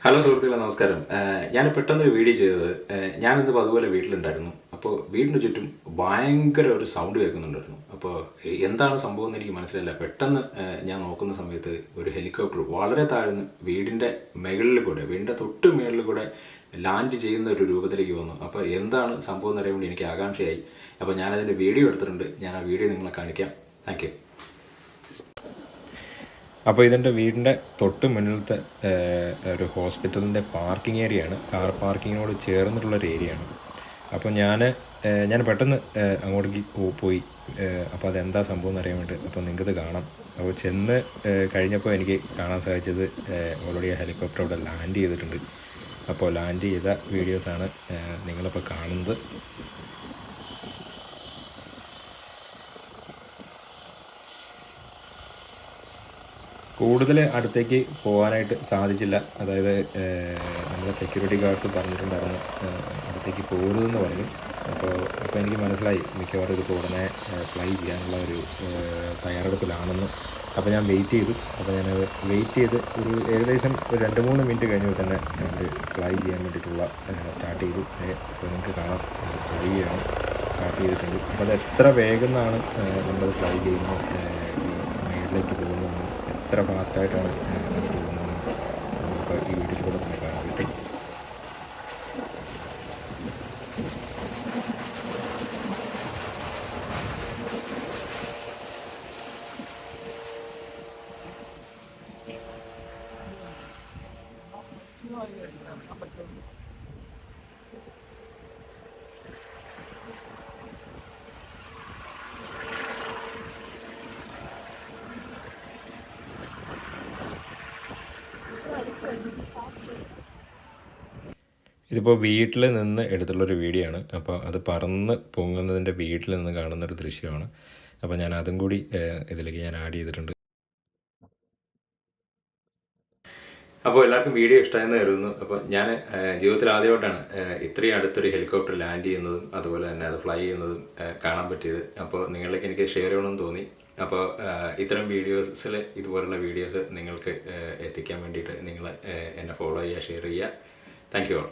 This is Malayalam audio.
ഹലോ സുഹൃത്തുക്കളെ, നമസ്കാരം. ഞാൻ പെട്ടെന്നൊരു വീഡിയോ ചെയ്തത്, ഞാനിന്നിപ്പോൾ അതുപോലെ വീട്ടിലുണ്ടായിരുന്നു. അപ്പോൾ വീടിന് ചുറ്റും ഭയങ്കര ഒരു സൗണ്ട് കേൾക്കുന്നുണ്ടായിരുന്നു. അപ്പോൾ എന്താണ് സംഭവം എന്ന് എനിക്ക് മനസ്സിലായില്ല. പെട്ടെന്ന് ഞാൻ നോക്കുന്ന സമയത്ത് ഒരു ഹെലികോപ്റ്റർ വളരെ താഴ്ന്ന് വീടിൻ്റെ മുകളിൽ കൂടെ, വീടിൻ്റെ തൊട്ട് മുകളിൽ കൂടെ ലാൻഡ് ചെയ്യുന്ന ഒരു രൂപത്തിലേക്ക് വന്നു. അപ്പോൾ എന്താണ് സംഭവം എന്ന് അറിയാൻ വേണ്ടി എനിക്ക് ആകാംക്ഷയായി. അപ്പോൾ ഞാനതിൻ്റെ വീഡിയോ എടുത്തിട്ടുണ്ട്. ഞാൻ ആ വീഡിയോ നിങ്ങളെ കാണിക്കാം. Thank you. അപ്പോൾ ഇതെൻ്റെ വീടിൻ്റെ തൊട്ട് മുന്നിലത്തെ ഒരു ഹോസ്പിറ്റലിൻ്റെ പാർക്കിംഗ് ഏരിയയാണ്. കാർ പാർക്കിങ്ങിനോട് ചേർന്നിട്ടുള്ളൊരു ഏരിയയാണ്. അപ്പോൾ ഞാൻ പെട്ടെന്ന് അങ്ങോട്ടേക്ക് പോയി. അപ്പോൾ അതെന്താ സംഭവം എന്ന് അറിയാൻ വേണ്ടി അപ്പോൾ നിങ്ങൾക്കത് കാണാം. അപ്പോൾ ചെന്ന് കഴിഞ്ഞപ്പോൾ എനിക്ക് കാണാൻ സാധിച്ചത് ഓൾറെഡി ഹെലികോപ്റ്റർ അവിടെ ലാൻഡ് ചെയ്തിട്ടുണ്ട്. അപ്പോൾ ലാൻഡ് ചെയ്ത വീഡിയോസാണ് നിങ്ങളിപ്പോൾ കാണുന്നത്. കൂടുതൽ അടുത്തേക്ക് പോകാനായിട്ട് സാധിച്ചില്ല. അതായത് നമ്മുടെ സെക്യൂരിറ്റി ഗാർഡ്സ് പറഞ്ഞിട്ടുണ്ടായിരുന്നു അടുത്തേക്ക് പോകരുതെന്ന് പറഞ്ഞു. അപ്പോൾ എനിക്ക് മനസ്സിലായി മിക്കവാറും ഇതിപ്പോൾ ഉടനെ ഫ്ലൈ ചെയ്യാനുള്ള ഒരു തയ്യാറെടുപ്പിലാണെന്ന്. അപ്പോൾ ഞാൻ വെയിറ്റ് ചെയ്തു. അപ്പോൾ ഞാനത് വെയിറ്റ് ചെയ്ത് ഒരു ഏകദേശം ഒരു 2-3 മിനിറ്റ് കഴിഞ്ഞപ്പോൾ തന്നെ ഞങ്ങൾ ഫ്ലൈ ചെയ്യാൻ വേണ്ടിയിട്ടുള്ള സ്റ്റാർട്ട് ചെയ്തു. അപ്പോൾ നിങ്ങൾക്ക് കാണാം, ഫ്ലൈ ചെയ്യണം സ്റ്റാർട്ട് ചെയ്തിട്ടുണ്ട്. അപ്പോൾ അത് എത്ര വേഗം എന്നാണ് നമ്മളത് ഫ്ലൈ ചെയ്യുന്നത്, മേളിലേക്ക് പോകുന്നത്, എത്ര ഫാസ്റ്റായിട്ടാണ് പോകുന്നത് നമുക്ക് ഈ വീട്ടിൽ കൂടെ തന്നെ കാണാൻ പറ്റും. ഇതിപ്പോൾ വീട്ടിൽ നിന്ന് എടുത്തുള്ളൊരു വീഡിയോ ആണ്. അപ്പോൾ അത് പറന്ന് പൊങ്ങുന്നതിൻ്റെ വീട്ടിൽ നിന്ന് കാണുന്നൊരു ദൃശ്യമാണ്. അപ്പോൾ ഞാൻ അതും കൂടി ഇതിലേക്ക് ഞാൻ ആഡ് ചെയ്തിട്ടുണ്ട്. അപ്പോൾ എല്ലാവർക്കും വീഡിയോ ഇഷ്ടമായെന്ന് കരുതുന്നു. അപ്പോൾ ഞാൻ ജീവിതത്തിൽ ആദ്യമായിട്ടാണ് ഇത്രയും അടുത്തൊരു ഹെലികോപ്റ്റർ ലാൻഡ് ചെയ്യുന്നതും അതുപോലെ തന്നെ അത് ഫ്ലൈ ചെയ്യുന്നതും കാണാൻ പറ്റിയത്. അപ്പോൾ നിങ്ങളിലേക്ക് എനിക്ക് ഷെയർ ചെയ്യണമെന്ന് തോന്നി. അപ്പോൾ ഇത്തരം വീഡിയോസിൽ ഇതുപോലുള്ള വീഡിയോസ് നിങ്ങൾക്ക് എത്തിക്കാൻ വേണ്ടിയിട്ട് നിങ്ങൾ എന്നെ ഫോളോ ചെയ്യുക, ഷെയർ ചെയ്യുക. Thank you all.